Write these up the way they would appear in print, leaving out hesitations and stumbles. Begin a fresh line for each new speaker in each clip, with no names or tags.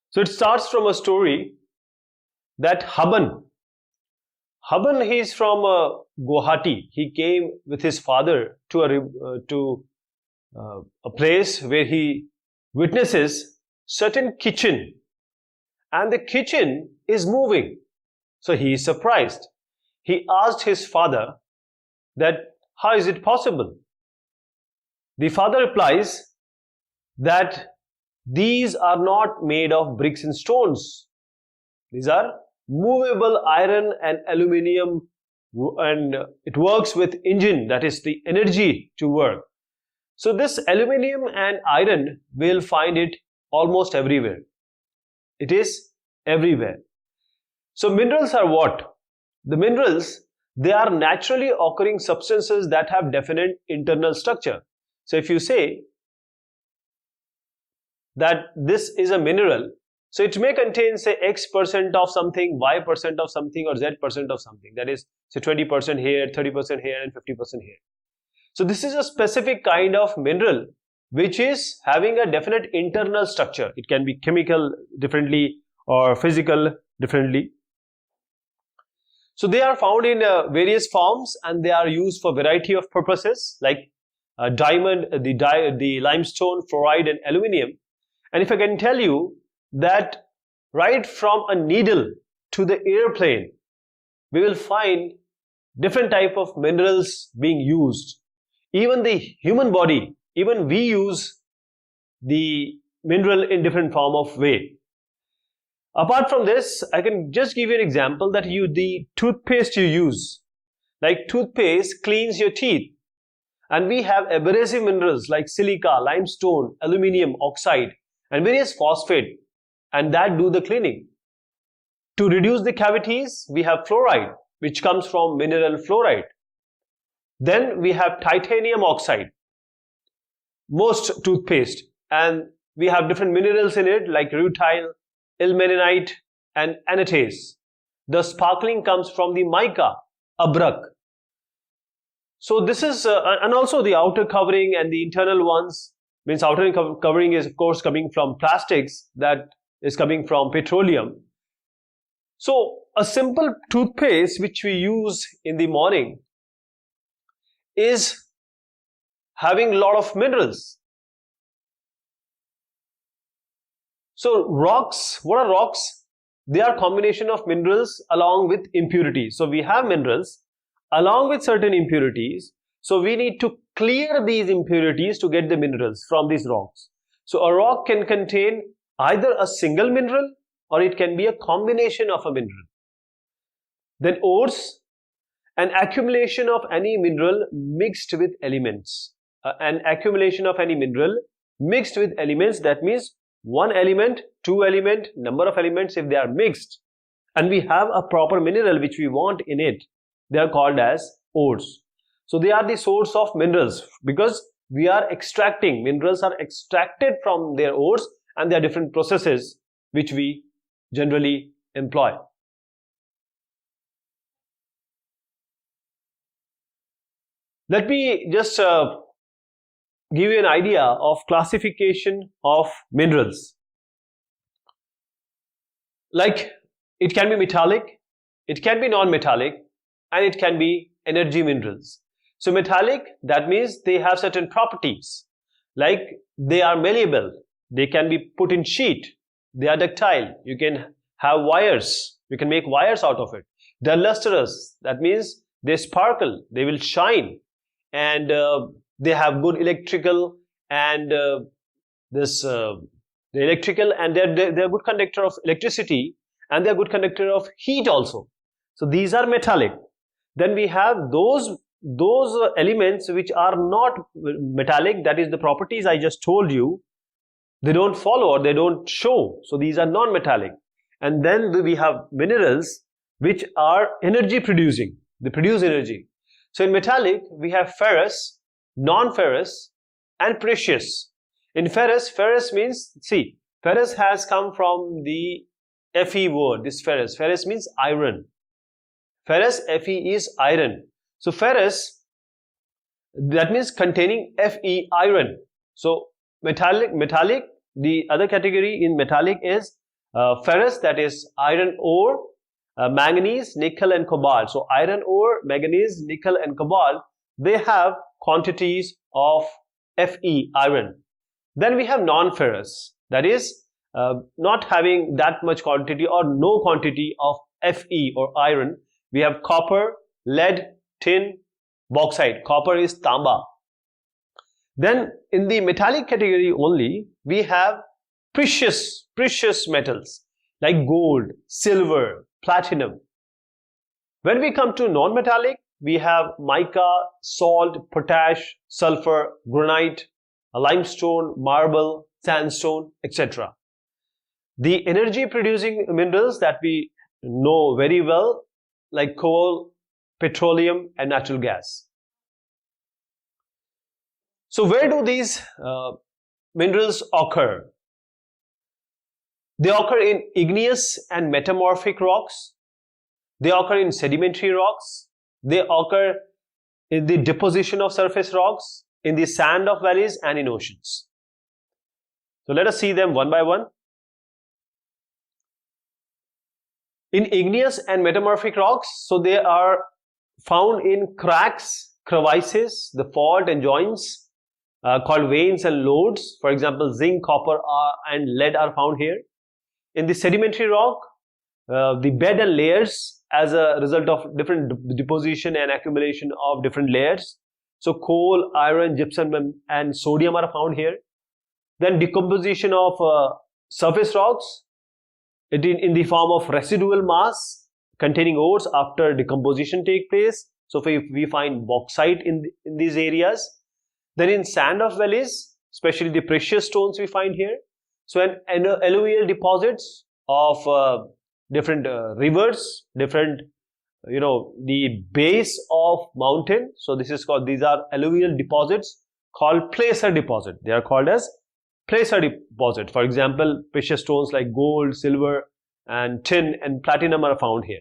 So it starts from a story that Haban, he is from Guwahati. He came with his father to a place where he witnesses certain kitchen, and the kitchen is moving. So he is surprised. He asked his father that how is it possible? The father replies that these are not made of bricks and stones. These are movable iron and aluminium, and it works with engine, that is the energy to work. So this aluminium and iron will find it almost everywhere. It is everywhere. So minerals are what? The minerals, they are naturally occurring substances that have definite internal structure. So if you say that this is a mineral, so it may contain say X% of something, Y% of something, or Z% of something. That is say 20% here, 30% here, and 50% here. So this is a specific kind of mineral which is having a definite internal structure. It can be chemical differently or physical differently. So they are found in various forms, and they are used for variety of purposes like diamond, the limestone, fluoride, and aluminium. And if I can tell you that right from a needle to the airplane, we will find different type of minerals being used. Even the human body, even we use the mineral in different form of way. Apart from this, I can just give you an example that the toothpaste you use, like toothpaste cleans your teeth, and we have abrasive minerals like silica, limestone, aluminium oxide, and various phosphate, and that do the cleaning. To reduce the cavities, we have fluoride, which comes from mineral fluoride. Then we have titanium oxide, most toothpaste, and we have different minerals in it like rutile, ilmenite, and anatase. The sparkling comes from the mica, abrak. So this is, and also the outer covering and the internal ones, means outer covering is of course coming from plastics, that is coming from petroleum. So a simple toothpaste which we use in the morning is having a lot of minerals. So rocks, what are rocks? They are combination of minerals along with impurities. So we have minerals along with certain impurities. So we need to clear these impurities to get the minerals from these rocks. So a rock can contain either a single mineral or it can be a combination of a mineral. Then ores, an accumulation of any mineral mixed with elements. An accumulation of any mineral mixed with elements, that means one element, two element, number of elements, if they are mixed and we have a proper mineral which we want in it, they are called as ores. So they are the source of minerals because we are extracting, minerals are extracted from their ores, and there are different processes which we generally employ. Let me just give you an idea of classification of minerals. Like it can be metallic, it can be non-metallic, and it can be energy minerals. So metallic, that means they have certain properties, like they are malleable, they can be put in sheet, they are ductile, you can have wires, you can make wires out of it. They are lustrous, that means they sparkle, they will shine, and they have good electrical and they're a good conductor of electricity, and they're good conductor of heat also. So these are metallic. Then we have those elements which are not metallic, that is the properties I just told you, they don't follow or they don't show. So these are non-metallic. And then we have minerals which are energy producing, they produce energy. So in metallic we have ferrous, non-ferrous, and precious. In ferrous, ferrous means, see, ferrous has come from the Fe word, this ferrous. Ferrous means iron. Ferrous, Fe is iron. So ferrous, that means containing Fe, iron. So metallic, the other category in metallic is ferrous, that is iron ore, manganese, nickel and cobalt. So iron ore, manganese, nickel and cobalt, they have quantities of Fe, iron. Then we have non-ferrous, that is not having that much quantity or no quantity of Fe or iron. We have copper, lead, tin, bauxite. Copper is tamba. Then in the metallic category only, we have precious metals like gold, silver, platinum. When we come to non-metallic, we have mica, salt, potash, sulfur, granite, limestone, marble, sandstone, etc. The energy producing minerals that we know very well, like coal, petroleum and natural gas. So where do these minerals occur? They occur in igneous and metamorphic rocks. They occur in sedimentary rocks. They occur in the deposition of surface rocks, in the sand of valleys and in oceans. So let us see them one by one. In igneous and metamorphic rocks, so they are found in cracks, crevices, the fault and joints called veins and lodes. For example, zinc, copper and lead are found here. In the sedimentary rock, the bed and layers as a result of different deposition and accumulation of different layers. So coal, iron, gypsum and sodium are found here. Then decomposition of surface rocks in the form of residual mass containing ores after decomposition take place. So if we find bauxite in these areas. Then in sand of valleys, especially the precious stones we find here. So an alluvial deposits of different rivers, different, the base of mountain. So these are alluvial deposits called placer deposit. They are called as placer deposit. For example, precious stones like gold, silver and tin and platinum are found here.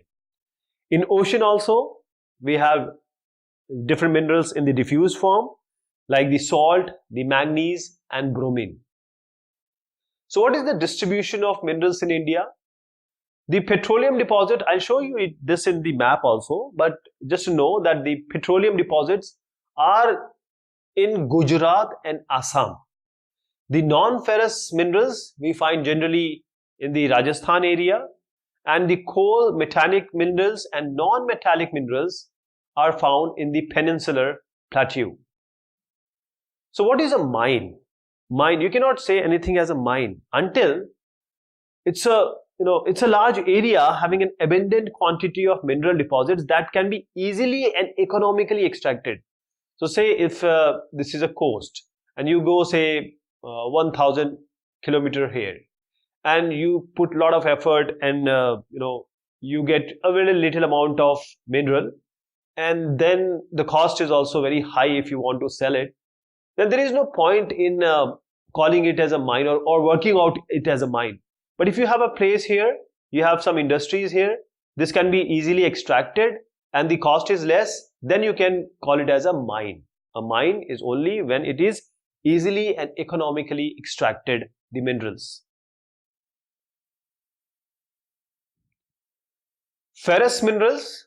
In ocean also, we have different minerals in the diffuse form like the salt, the manganese and bromine. So what is the distribution of minerals in India? The petroleum deposit, I'll show you this in the map also, but just to know that the petroleum deposits are in Gujarat and Assam. The non-ferrous minerals we find generally in the Rajasthan area, and the coal, metallic minerals and non-metallic minerals are found in the peninsular plateau. So what is a mine? Mine, you cannot say anything as a mine until it's a large area having an abundant quantity of mineral deposits that can be easily and economically extracted. So say if this is a coast and you go say 1000 kilometer here and you put a lot of effort and you get a very little amount of mineral, and then the cost is also very high if you want to sell it, then there is no point in calling it as a mine or working out it as a mine. But if you have a place here, you have some industries here, this can be easily extracted and the cost is less, then you can call it as a mine. A mine is only when it is easily and economically extracted the minerals. Ferrous minerals,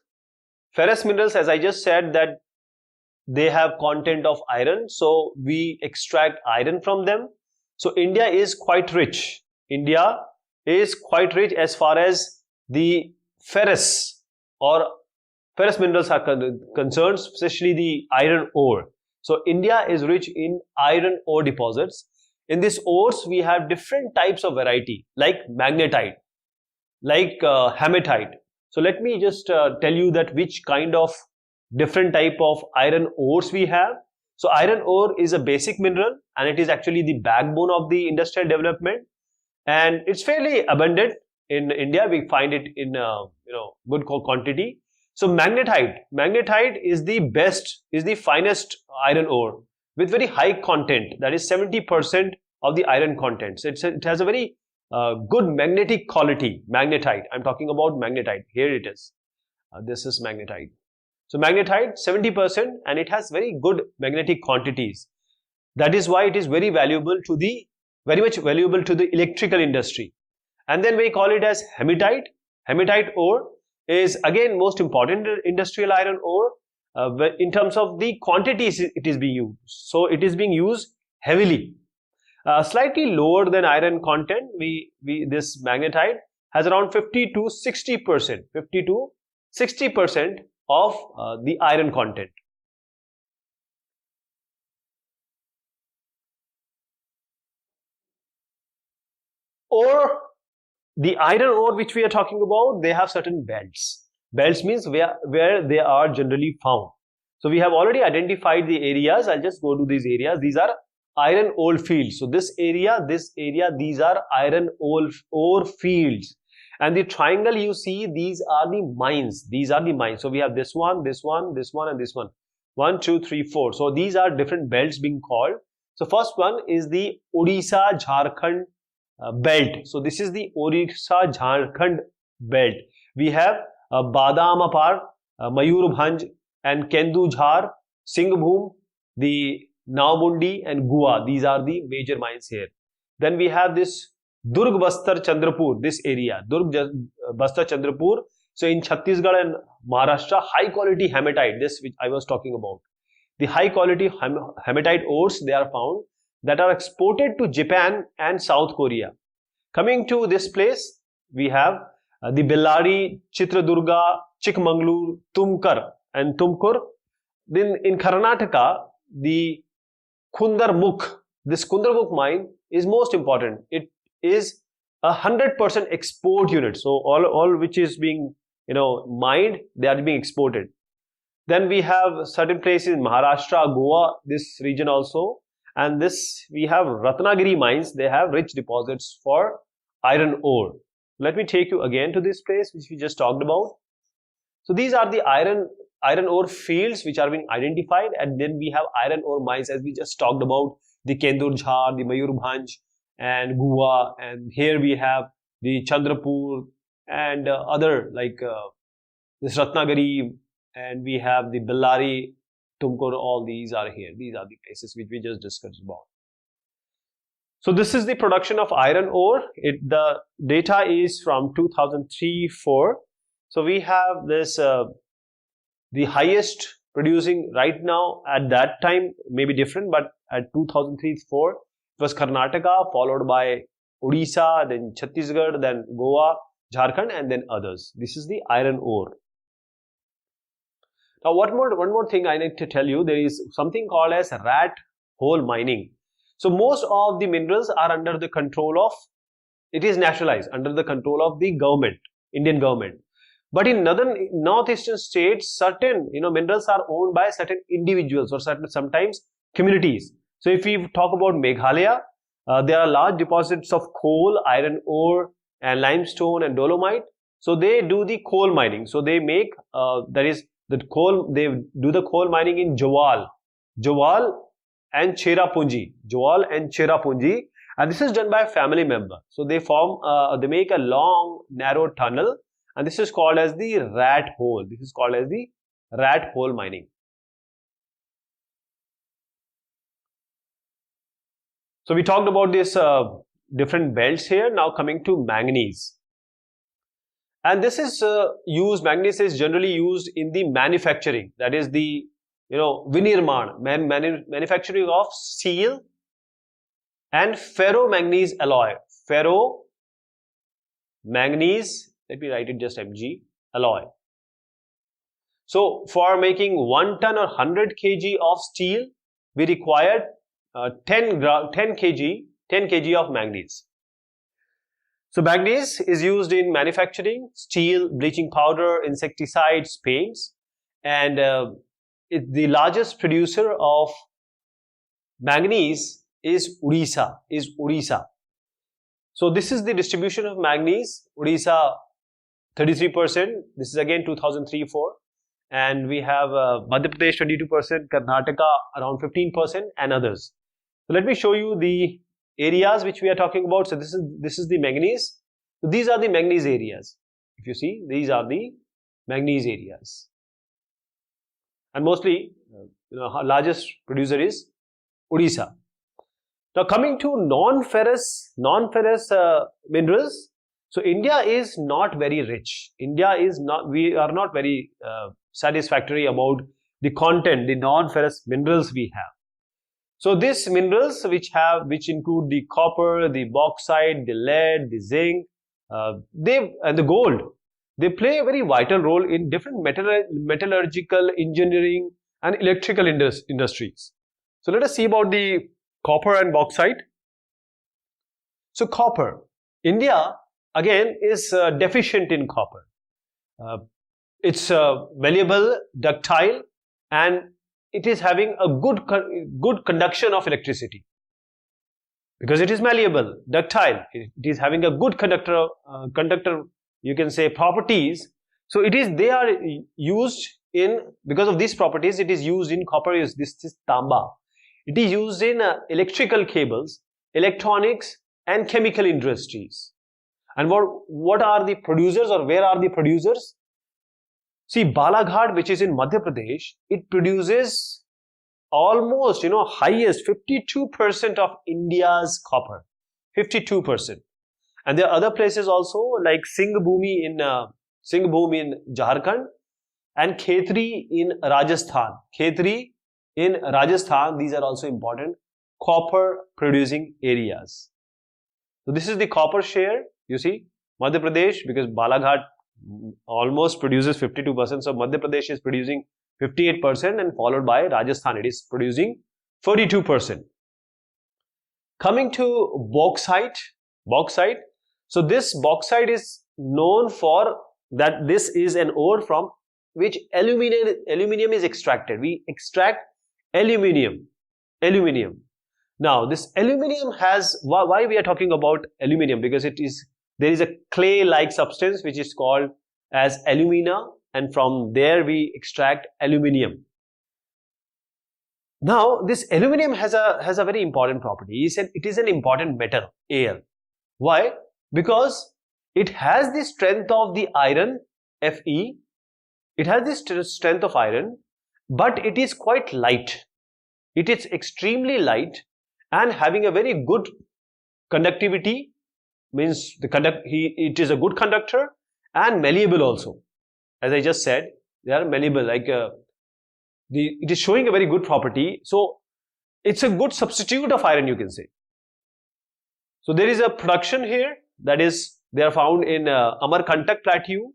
as I just said, that they have content of iron, so we extract iron from them. So India is quite rich. India is quite rich as far as the ferrous minerals are concerned, especially the iron ore. So India is rich in iron ore deposits. In these ores, we have different types of variety like magnetite, like hematite. So let me just tell you that which kind of different type of iron ores we have. So iron ore is a basic mineral and it is actually the backbone of the industrial development, and it's fairly abundant in India. We find it in good quantity. So magnetite is the best, is the finest iron ore with very high content, that is 70% of the iron content. So it has a very good magnetic quality. Magnetite, I'm talking about magnetite. Here it is. This is magnetite. So magnetite 70%, and it has very good magnetic quantities. That is why it is very much valuable to the electrical industry. and then we call it as hematite. Hematite ore is again most important industrial iron ore in terms of the quantities it is being used. So it is being used heavily. Slightly lower than iron content, this magnetite has around 50 to 60%, 50 to 60% of the iron content. Or the iron ore which we are talking about, they have certain belts. Belts means where they are generally found. So we have already identified the areas. I'll just go to these areas. These are iron ore fields. So this area, these are iron ore fields. And the triangle you see, these are the mines. These are the mines. So we have this one, this one, this one, and this one. 1, 2, 3, 4. So these are different belts being called. So first one is the Odisha Jharkhand belt. So this is the Odisha Jharkhand belt. We have Badamapar, Mayurbhanj, and Kendujhar, Singhbhum, the Naubundi, and Goa. These are the major mines here. Then we have this Durg Bastar Chandrapur, this area, Durg Bastar Chandrapur. So in Chhattisgarh and Maharashtra, high quality hematite, this which I was talking about. The high quality hematite ores, they are found that are exported to Japan and South Korea. Coming to this place, we have the Bellary, Chitradurga, Chikmagalur, Tumkur and Tumkur. Then in Karnataka, the Kundarmukh, this Kundarmukh mine is most important. It is 100% export unit. So all which is being mined, they are being exported. Then we have certain places in Maharashtra, Goa, this region also. And this, we have Ratnagiri mines. They have rich deposits for iron ore. Let me take you again to this place which we just talked about. So these are the iron ore fields which are being identified, and then we have iron ore mines as we just talked about, the Kendujhar, the Mayurbhanj, and Goa, and here we have the Chandrapur and other like this Ratnagiri, and we have the Bellary, Tumkur. All these are here. These are the places which we just discussed about. So this is the production of iron ore. The data is from 2003-04. So we have this the highest producing right now. At that time may be different, but at 2003-04 it was Karnataka, followed by Odisha, then Chhattisgarh, then Goa, Jharkhand, and then others. This is the iron ore. Now one more thing I need to tell you, there is something called as rat hole mining. So most of the minerals are under the control of, it is nationalized under the control of the government, Indian government. But in northeastern states, certain minerals are owned by certain individuals or sometimes communities. So if we talk about Meghalaya, there are large deposits of coal, iron ore, and limestone and dolomite. So they do the coal mining. So they make they do the coal mining in Jawal and Cherrapunji, and this is done by a family member. So they make a long narrow tunnel, and this is called as the rat hole. This is called as the rat hole mining. So we talked about this different belts here. Now coming to manganese. And this is manganese is generally used in the manufacturing, that is the vinirman, manufacturing of steel and ferromanganese alloy. Ferromanganese, let me write it just Mg, alloy. So for making 1 ton or 100 kg of steel, we required 10 kg of manganese. So manganese is used in manufacturing, steel, bleaching powder, insecticides, paints, and the largest producer of manganese is Odisha. So this is the distribution of manganese. Odisha 33%. This is again 2003-04, and we have Madhya Pradesh 22%, Karnataka around 15%, and others. So let me show you the areas which we are talking about. So this is the manganese. So these are the manganese areas. If you see, these are the manganese areas, and mostly largest producer is Odisha. Now coming to non-ferrous minerals, So India is not very rich. We are not very satisfactory about the content, the non-ferrous minerals we have. So these minerals which include the copper, the bauxite, the lead, the zinc, and the gold, they play a very vital role in different metallurgical, engineering, and electrical industries. So let us see about the copper and bauxite. So copper, India again is deficient in copper. It's malleable, ductile, and it is having a good conduction of electricity. Because it is malleable, ductile, it is having a good conductor, you can say, properties. So they are used in, because of these properties, it is used in copper. This is tamba. It is used in electrical cables, electronics, and chemical industries. And what are the producers, or where are the producers? See, Balaghat, which is in Madhya Pradesh, it produces almost, highest 52% of India's copper. 52%. And there are other places also like Singhbhumi in Jharkhand and Khetri in Rajasthan. Khetri in Rajasthan, these are also important copper producing areas. So this is the copper share, you see, Madhya Pradesh, because Balaghat almost produces 52%, so Madhya Pradesh is producing 58% and followed by Rajasthan, it is producing 42%. Coming to bauxite, so this bauxite is known for that this is an ore from which aluminium is extracted. We extract aluminium. Now this aluminium has, why we are talking about aluminium? Because there is a clay-like substance which is called as alumina, and from there we extract aluminium. Now this aluminium has a very important property. It is an important metal, Al. Why? Because it has the strength of the iron, Fe. It has the strength of iron, but it is quite light. It is extremely light and having a very good conductivity, means it is a good conductor, and malleable also. As I just said, they are malleable, like it is showing a very good property. So it's a good substitute of iron, you can say. So there is a production here, that is, they are found in Amarkantak Plateau,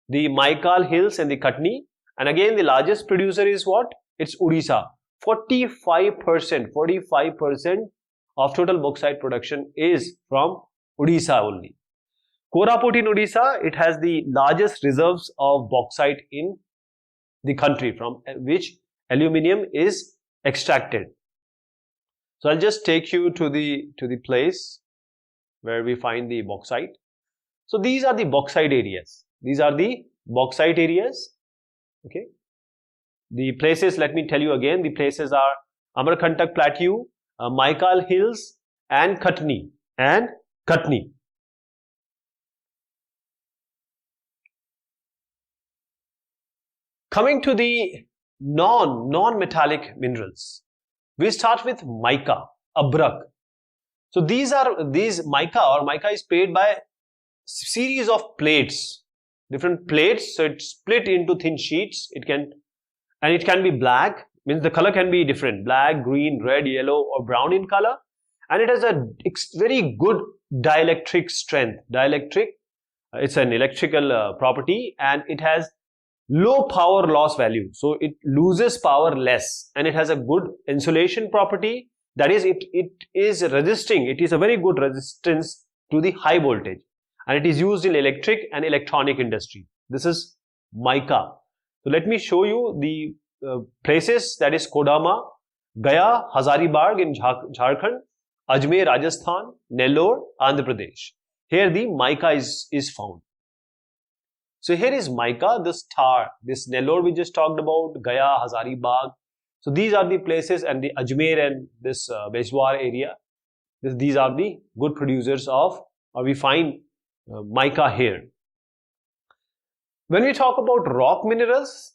the Maikal Hills, and the Katni. And again, the largest producer is what? It's Odisha. 45% of total bauxite production is from Odisha only. Koraput in Odisha, it has the largest reserves of bauxite in the country, from which aluminium is extracted. So I'll just take you to the place where we find the bauxite. So these are the bauxite areas. Okay. The places, let me tell you again, the places are Amarkantak Plateau, Maikal Hills, and Katni. Coming to the non-metallic minerals, we start with mica, abrak. So these mica is made by series of plates, different plates. So it's split into thin sheets. It can be black, means the color can be different, black, green, red, yellow, or brown in color, and it has a very good dielectric strength. It's an electrical property, and it has low power loss value, so it loses power less, and it has a good insulation property. That is, it is resisting. It is a very good resistance to the high voltage, and it is used in electric and electronic industry. This is mica. So let me show you the places, that is Kodama, Gaya, Hazaribagh in Jharkhand, Ajmer, Rajasthan, Nellore, Andhra Pradesh. Here the mica is found. So here is mica, this Nellore we just talked about, Gaya, Hazaribagh. So these are the places, and the Ajmer and this Bejwar area. These are the good producers of, or we find mica here. When we talk about rock minerals,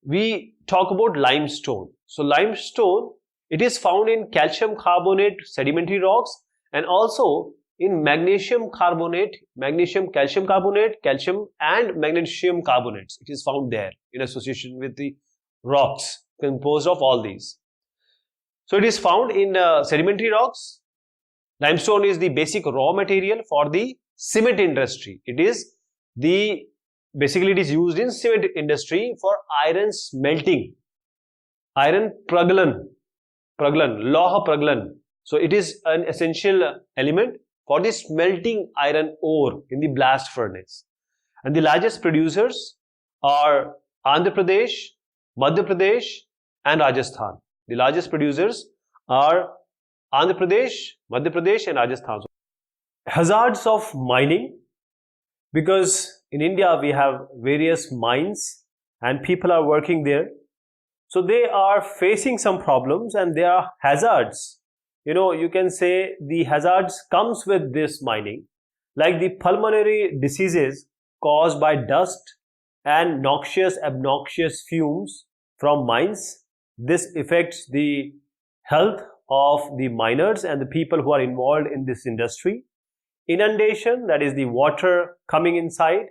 we talk about limestone. So limestone, it is found in calcium carbonate sedimentary rocks, and also in magnesium carbonate, magnesium, calcium carbonate, calcium and magnesium carbonates. It is found there in association with the rocks composed of all these. So it is found in sedimentary rocks. Limestone is the basic raw material for the cement industry. It is basically it is used in cement industry for iron smelting, iron praglan, Loha praglan. So it is an essential element for the smelting iron ore in the blast furnace. And the largest producers are Andhra Pradesh, Madhya Pradesh and Rajasthan. The largest producers are Andhra Pradesh, Madhya Pradesh and Rajasthan. Hazards of mining, because in India we have various mines and people are working there. So they are facing some problems and there are hazards. You know, you can say the hazards comes with this mining, like the pulmonary diseases caused by dust and noxious, obnoxious fumes from mines. This affects the health of the miners and the people who are involved in this industry. Inundation, that is the water coming inside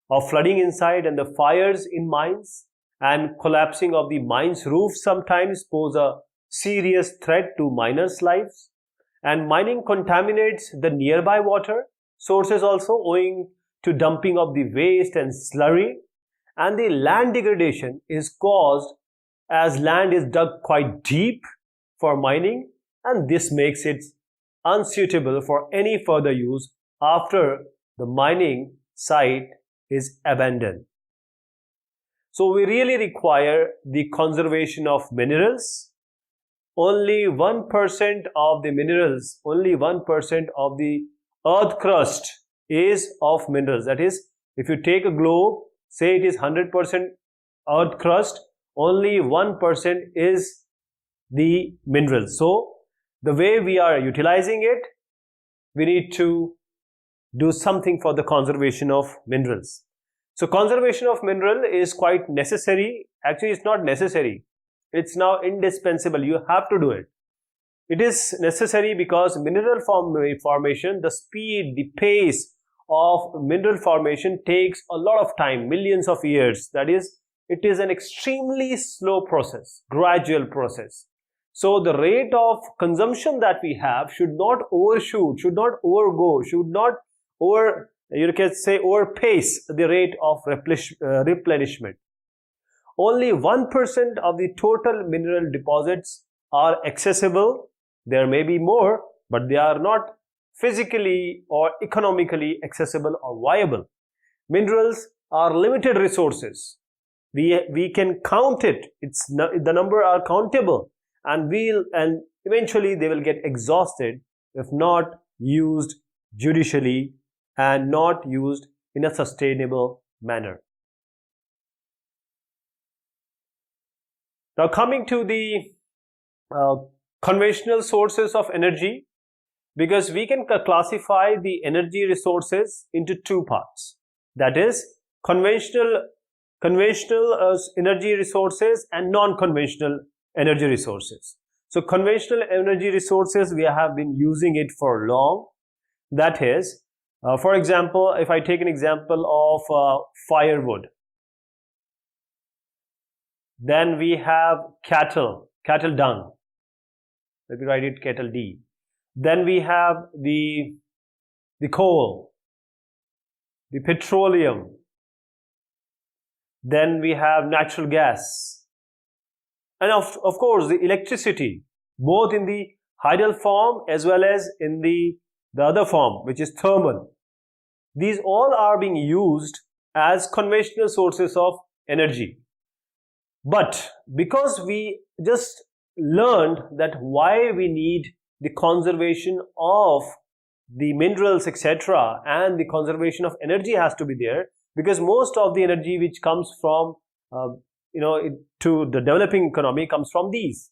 or flooding inside, and the fires in mines and collapsing of the mines' roofs sometimes pose a serious threat to miners' lives. And mining contaminates the nearby water sources also, owing to dumping of the waste and slurry. And the land degradation is caused as land is dug quite deep for mining, and this makes it unsuitable for any further use after the mining site is abandoned. So we really require the conservation of minerals. Only 1% of the minerals, only 1% of the earth crust is of minerals. That is, if you take a globe, say it is 100% earth crust, only 1% is the minerals. So the way we are utilizing it, we need to do something for the conservation of minerals. So conservation of mineral is quite necessary. Actually, it's not necessary. It's now indispensable. You have to do it. It is necessary because mineral formation, the speed, the pace of mineral formation takes a lot of time, millions of years. That is, it is an extremely slow process, gradual process. So the rate of consumption that we have should not overshoot, should not overgo, should not overpace the rate of replenishment. Only 1% of the total mineral deposits are accessible. There may be more, but they are not physically or economically accessible or viable. Minerals are limited resources. We can count it. The number are countable, and eventually they will get exhausted if not used judicially and not used in a sustainable manner. Now coming to the conventional sources of energy, because we can classify the energy resources into two parts. That is, conventional energy resources and non-conventional energy resources. So conventional energy resources, we have been using it for long. That is, for example, if I take an example of firewood, then we have cattle dung. Let me write it cattle D. Then we have the coal, the petroleum. Then we have natural gas. And of course, the electricity, both in the hydel form as well as in the other form, which is thermal. These all are being used as conventional sources of energy. But because we just learned that why we need the conservation of the minerals, etc., and the conservation of energy has to be there, because most of the energy which comes from to the developing economy comes from these.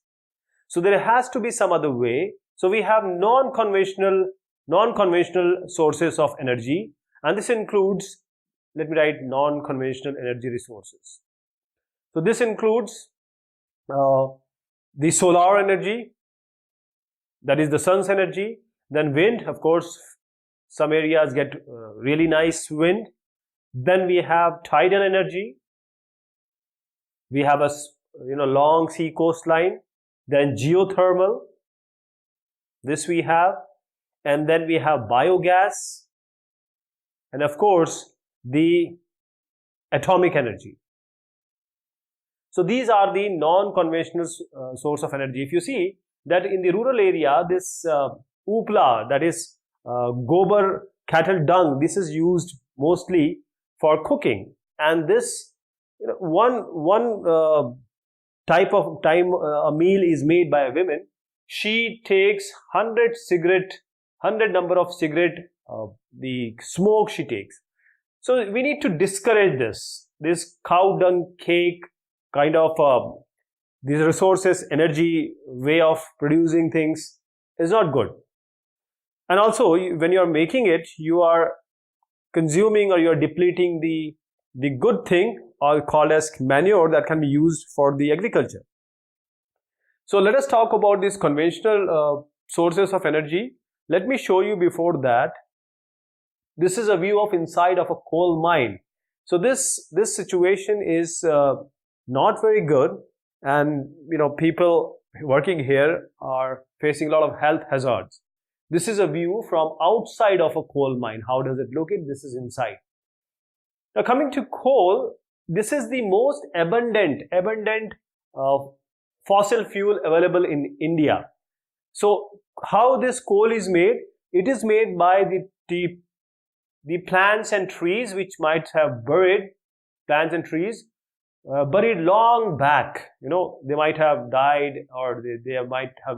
So there has to be some other way. So we have non-conventional sources of energy, and this includes, let me write non-conventional energy resources. So this includes the solar energy, that is the sun's energy, then wind, of course, some areas get really nice wind. Then we have tidal energy. We have a long sea coastline. Then geothermal. This we have. And then we have biogas. And of course, the atomic energy. So these are the non-conventional source of energy. If you see that in the rural area, this upla, that is gobar cattle dung, this is used mostly for cooking. And this one type of time a meal is made by a woman. She takes 100 number of cigarette, the smoke she takes. So we need to discourage this cow dung cake kind of these resources, energy way of producing things is not good. And also when you are making it, you are consuming or you are depleting the good thing, or called as manure, that can be used for the agriculture. So let us talk about these conventional sources of energy. Let me show you before that. This is a view of inside of a coal mine. So this situation is not very good, and people working here are facing a lot of health hazards. This is a view from outside of a coal mine. How does it look? This is inside. Now coming to coal, this is the most abundant fossil fuel available in India. So how this coal is made? It is made by the plants and trees which might have buried, plants and trees buried long back. They might have died, or they might have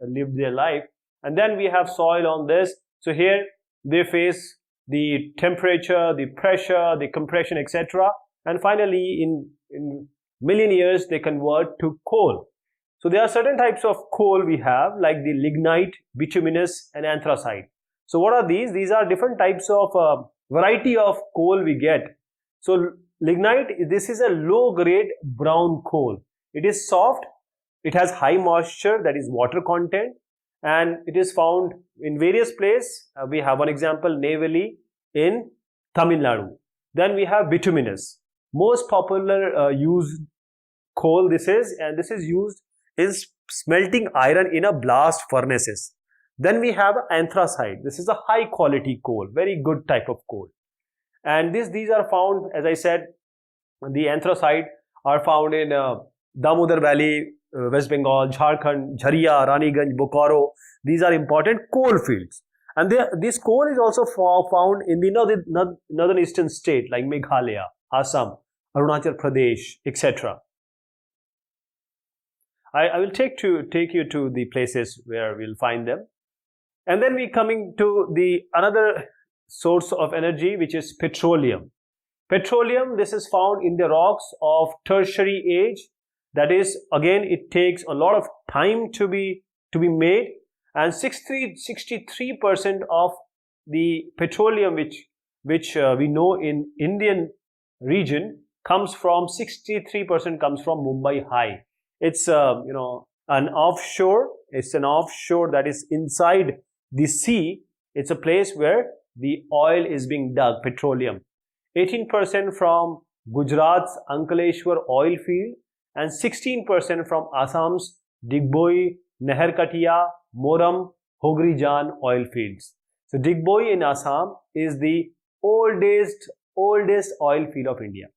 lived their life. And then we have soil on this. So here they face the temperature, the pressure, the compression, etc. And finally in million years they convert to coal. So there are certain types of coal we have, like the lignite, bituminous and anthracite. So what are these? These are different types of variety of coal we get. So lignite, this is a low grade brown coal. It is soft, it has high moisture, that is water content, and it is found in various places. We have one example, Neyveli in Tamil Nadu. Then we have bituminous, most popular used coal this is, and this is used in smelting iron in a blast furnaces. Then we have anthracite. This is a high quality coal, very good type of coal. And these are found, as I said, the anthracite are found in Damodar Valley, West Bengal, Jharkhand, Jharia, Raniganj, Bokaro. These are important coal fields. And this coal is also found in the northern eastern state like Meghalaya, Assam, Arunachal Pradesh, etc. I will take you to the places where we'll find them. And then we coming to the another source of energy, which is petroleum. Petroleum, this is found in the rocks of tertiary age. That is, again, it takes a lot of time to be made, and 63% of the petroleum which we know in Indian region comes from 63% comes from Mumbai High. It's an offshore. It's an offshore that is inside the sea. It's a place where the oil is being dug, petroleum. 18% from Gujarat's Ankleshwar oil field, and 16% from Assam's Digboi, Naharkatia, Moram, Hogrijan oil fields. So Digboi in Assam is the oldest oil field of India.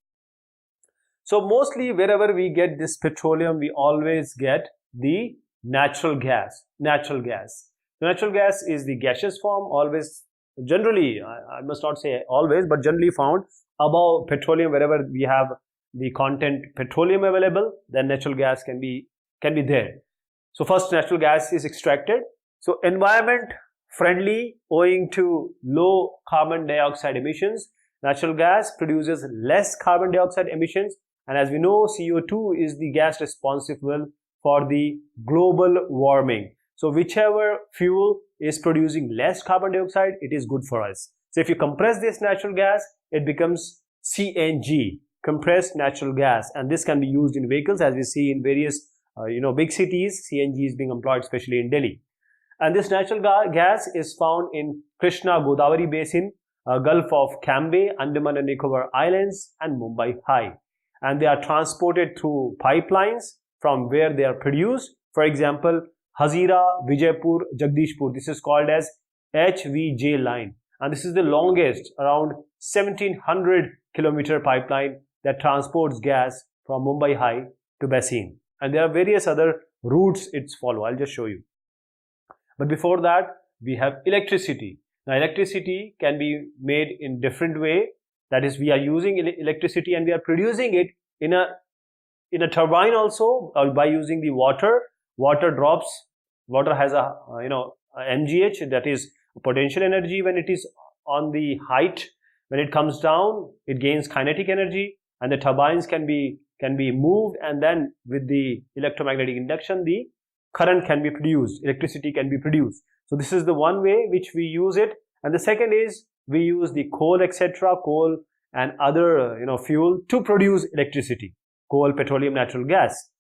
So mostly wherever we get this petroleum, we always get the natural gas. Natural gas is the gaseous form, always, generally, I must not say always, but generally found above petroleum. Wherever we have the content petroleum available, then natural gas can be there. So first natural gas is extracted. So environment friendly owing to low carbon dioxide emissions. Natural gas produces less carbon dioxide emissions, and as we know, CO2 is the gas responsible for the global warming. So whichever fuel is producing less carbon dioxide, it is good for us. So if you compress this natural gas, it becomes CNG, compressed natural gas, and this can be used in vehicles, as we see in various big cities. CNG is being employed, especially in Delhi. And this natural gas is found in Krishna Godavari Basin, Gulf of Cambay, Andaman and Nicobar Islands, and Mumbai High. And they are transported through pipelines from where they are produced. For example, Hazira, Vijaypur, Jagdishpur. This is called as HVJ line. And this is the longest, around 1700 kilometer pipeline that transports gas from Mumbai High to Basin. And there are various other routes it's follow. I'll just show you. But before that, we have electricity. Now, electricity can be made in different way. That is, we are using electricity and we are producing it in a turbine also, or by using the water. Water has a MGH, that is potential energy when it is on the height. When it comes down, it gains kinetic energy, and the turbines can be moved, and then with the electromagnetic induction, the current can be produced, electricity can be produced. So this is the one way which we use it. And the second is we use the coal, etc., coal and other fuel to produce electricity, coal, petroleum, natural gas.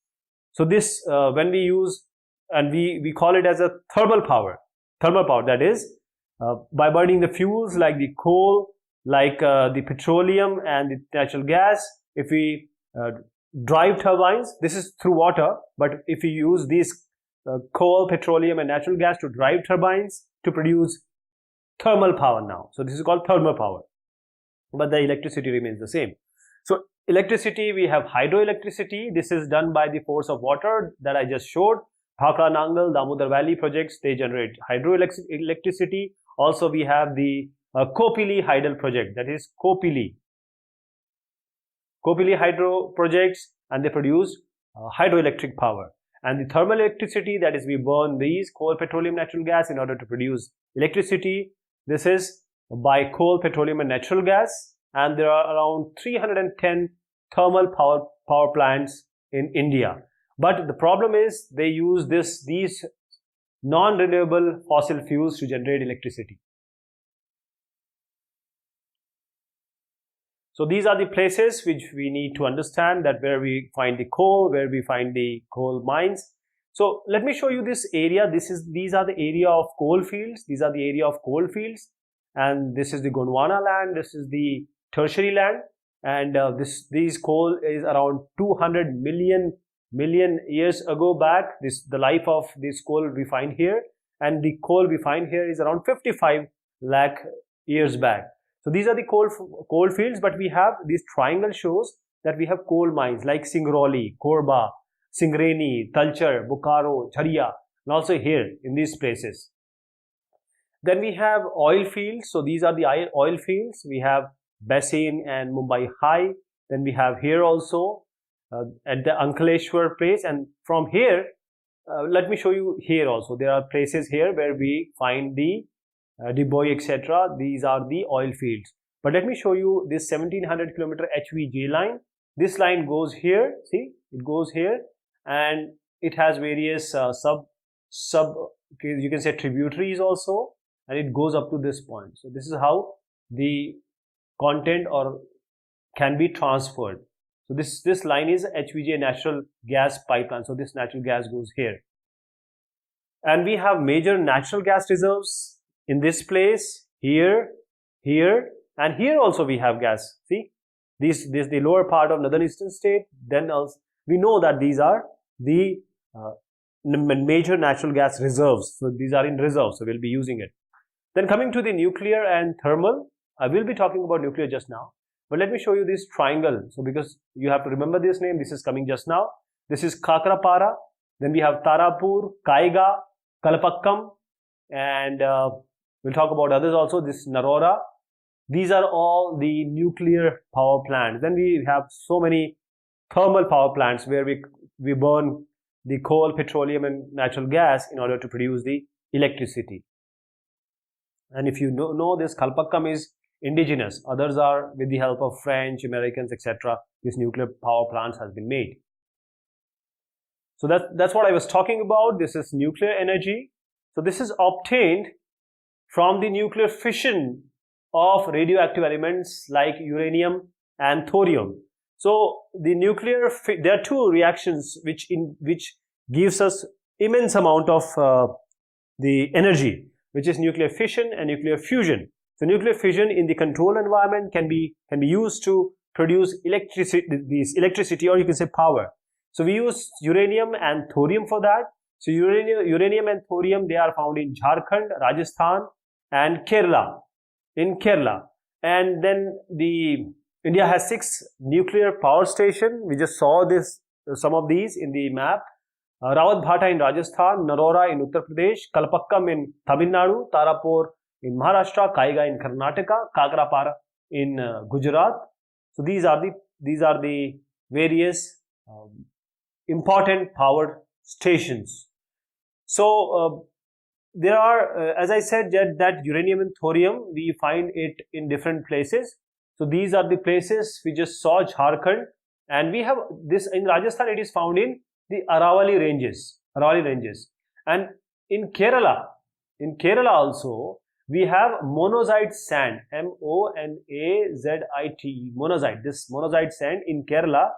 So this when we use, and we call it as a thermal power, that is by burning the fuels like the coal, like the petroleum and the natural gas. If we drive turbines, this is through water, but if we use these coal, petroleum and natural gas to drive turbines to produce thermal power now. So this is called thermal power, but the electricity remains the same. So electricity, we have hydroelectricity. This is done by the force of water that I just showed. Bhakra Nangal, Damodar Valley projects, they generate hydroelectricity. Also we have the Kopili Hydel project, that is Kopili hydro projects, and they produce hydroelectric power. And the thermal electricity, that is we burn these coal, petroleum, natural gas in order to produce electricity. This is by coal, petroleum and natural gas, and there are around 310 thermal power plants in India. But the problem is they use these non-renewable fossil fuels to generate electricity. So these are the places which we need to understand, that where we find the coal, where we find the coal mines. So let me show you this area. These are the area of coal fields. These are the area of coal fields, and this is the Gondwana land. This is the tertiary land, and these coal is around 200 million years ago back. The life of this coal we find here, and the coal we find here is around 55 lakh years back. So these are the coal fields, but we have this triangle shows that we have coal mines like Singrauli, Korba, Singreni, Talcher, Bokaro, Jharia, and also here in these places. Then we have oil fields. So these are the oil fields. We have Basin and Mumbai High. Then we have here also at the Ankleshwar place, and from here, let me show you here also. There are places here where we find the Diboi, etc. These are the oil fields. But let me show you this 1700 kilometer HVJ line. This line goes here. See, it goes here, and it has various you can say tributaries also, and it goes up to this point. So this is how the content or can be transferred. So this line is HVJ natural gas pipeline. So this natural gas goes here, and we have major natural gas reserves in this place, here, and here also we have gas. See, this the lower part of northern eastern state. Then also we know that these are the major natural gas reserves. So these are in reserve, so we'll be using it. Then coming to the nuclear and thermal, I will be talking about nuclear just now, but let me show you this triangle. So because you have to remember this name, this is coming just now. This is Kakrapara. Then we have Tarapur, Kaiga, Kalapakkam, and we'll talk about others also. This Narora. These are all the nuclear power plants. Then we have so many thermal power plants where we burn the coal, petroleum and natural gas in order to produce the electricity. And if you know this, Kalpakkam is indigenous. Others are with the help of French, Americans, etc. This nuclear power plants has been made. So that's what I was talking about. This is nuclear energy. So this is obtained from the nuclear fission of radioactive elements like uranium and thorium. So the nuclear, there are two reactions which gives us immense amount of the energy, which is nuclear fission and nuclear fusion. So nuclear fission in the controlled environment can be used to produce electricity, or you can say power. So we use uranium and thorium for that. So uranium and thorium, they are found in Jharkhand, Rajasthan, and Kerala. And then India has 6 nuclear power stations. We just saw some of these in the map. Rawat Bhata in Rajasthan, Narora in Uttar Pradesh, Kalpakkam in Tamil Nadu, Tarapur in Maharashtra, Kaiga in Karnataka, Kagrapara in Gujarat. So these are the various important power stations. So there are, as I said, that uranium and thorium, we find it in different places. So these are the places we just saw, Jharkhand, and we have this in Rajasthan. It is found in the Aravalli ranges, and in Kerala also we have monazite sand, monazite, monazite. This monazite sand in Kerala,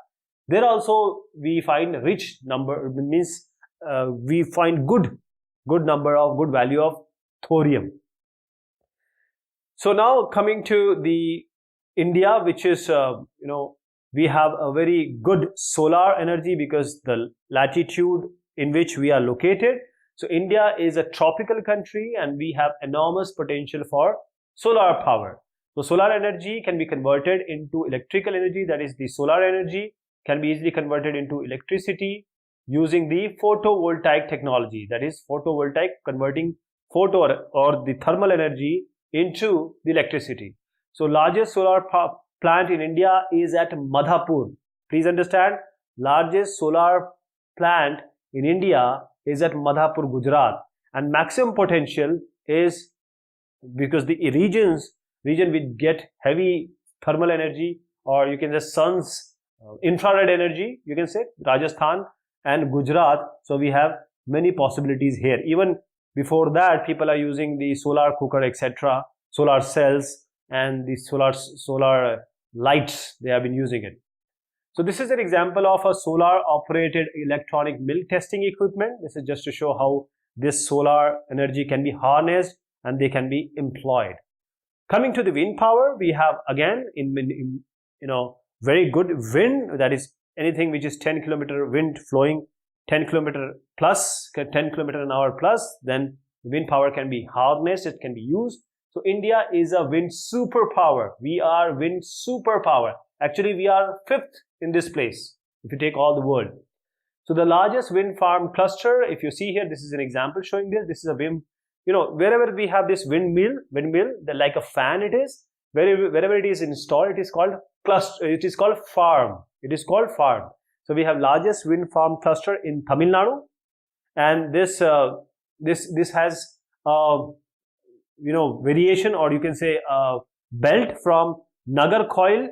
there also we find rich number, means we find good value of thorium. So now coming to the India, which is we have a very good solar energy because the latitude in which we are located. So India is a tropical country and we have enormous potential for solar power. So solar energy can be converted into electrical energy, that is the solar energy can be easily converted into electricity using the photovoltaic technology, that is photovoltaic, converting photo or the thermal energy into the electricity. So largest solar plant in India is at Madhapur. Please understand, largest solar plant in India is at Madhapur, Gujarat, and maximum potential is, because the region will get heavy thermal energy, or you can say sun's infrared energy, you can say Rajasthan and Gujarat. So we have many possibilities here. Even before that, people are using the solar cooker, etc., solar cells, and the solar lights, they have been using it. So this is an example of a solar operated electronic milk testing equipment. This is just to show how this solar energy can be harnessed and they can be employed. Coming to the wind power, we have again very good wind, that is anything which is 10 kilometer wind flowing 10 kilometer plus, 10 kilometer an hour plus, then wind power can be harnessed, it can be used. So India is a wind superpower. We are wind superpower. Actually, we are 5th in this place if you take all the world. So the largest wind farm cluster, if you see here, this is an example showing this. This is a wind, wherever we have this windmill, like a fan it is, wherever it is installed, it is called cluster. It is called farm. It is called farm. So we have largest wind farm cluster in Tamil Nadu, and this has variation, or you can say belt from Nagarcoil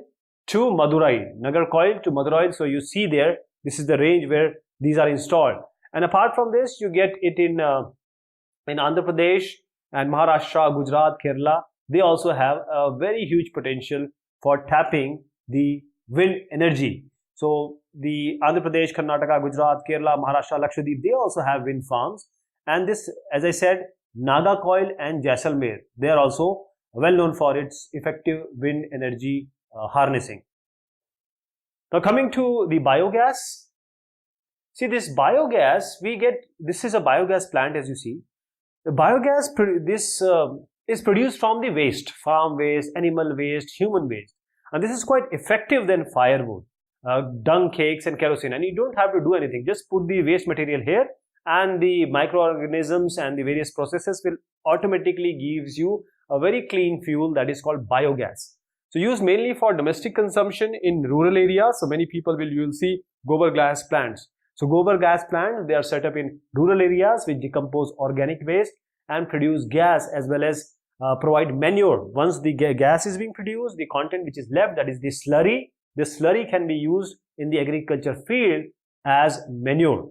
to Madurai. So you see there, this is the range where these are installed. And apart from this, you get it in Andhra Pradesh and Maharashtra, Gujarat, Kerala. They also have a very huge potential for tapping the wind energy. So the Andhra Pradesh, Karnataka, Gujarat, Kerala, Maharashtra, Lakshadweep, they also have wind farms. And this, as I said, Nagarcoil and Jaisalmer, they are also well known for its effective wind energy harnessing. Now coming to the biogas. See, this biogas, this is a biogas plant, as you see. The biogas, is produced from the waste, farm waste, animal waste, human waste. And this is quite effective than firewood, dung cakes and kerosene. And you don't have to do anything. Just put the waste material here and the microorganisms and the various processes will automatically gives you a very clean fuel that is called biogas. So used mainly for domestic consumption in rural areas. So many people you will see gobar gas plants. So gobar gas plants, they are set up in rural areas which decompose organic waste and produce gas as well as provide manure. Once the gas is being produced, the content which is left, that is the slurry, can be used in the agriculture field as manure.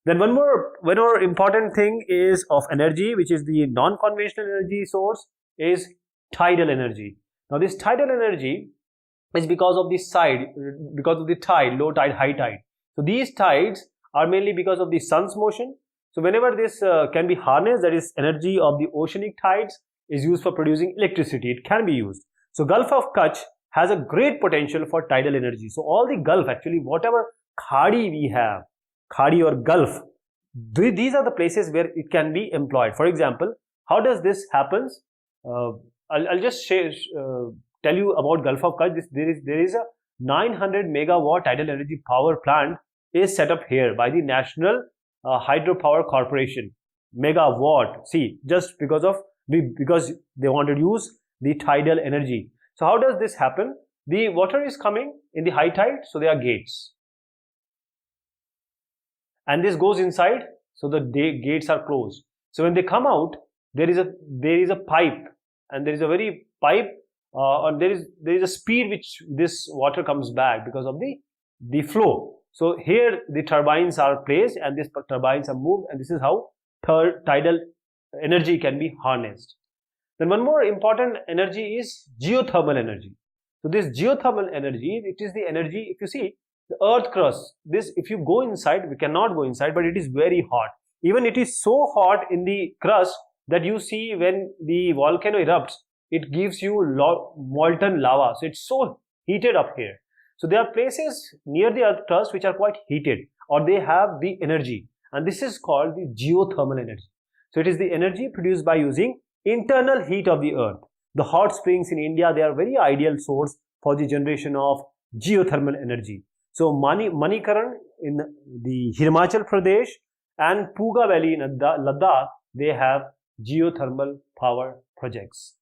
Then one more important thing is of energy, which is the non-conventional energy source, is tidal energy. Now this tidal energy is because of the tide, low tide, high tide. So these tides are mainly because of the sun's motion. So whenever this can be harnessed, that is energy of the oceanic tides is used for producing electricity. It can be used. So Gulf of Kutch has a great potential for tidal energy. So all the Gulf, actually whatever khadi we have, khadi or Gulf, these are the places where it can be employed. For example, how does this happens? I'll just tell you about Gulf of Kutch. There is a 900 megawatt tidal energy power plant is set up here by the National Hydropower Corporation. Megawatt. See, just because they want to use the tidal energy. So how does this happen? The water is coming in the high tide, so there are gates, and this goes inside, so the gates are closed. So when they come out, there is a pipe, and there is a very pipe, or there is a speed which this water comes back because of the flow. So here the turbines are placed, and these turbines are moved, and this is how tidal energy can be harnessed. Then one more important energy is geothermal energy. So this geothermal energy, it is the energy, if you see the earth crust, this, if you go inside, we cannot go inside, but it is very hot. Even it is so hot in the crust that you see when the volcano erupts, it gives you molten lava. So it's so heated up here. So there are places near the earth crust which are quite heated, or they have the energy, and this is called the geothermal energy. So it is the energy produced by using internal heat of the earth. The hot springs in India, they are very ideal source for the generation of geothermal energy. So Manikaran in the Himachal Pradesh and Puga Valley in Ladakh, they have geothermal power projects.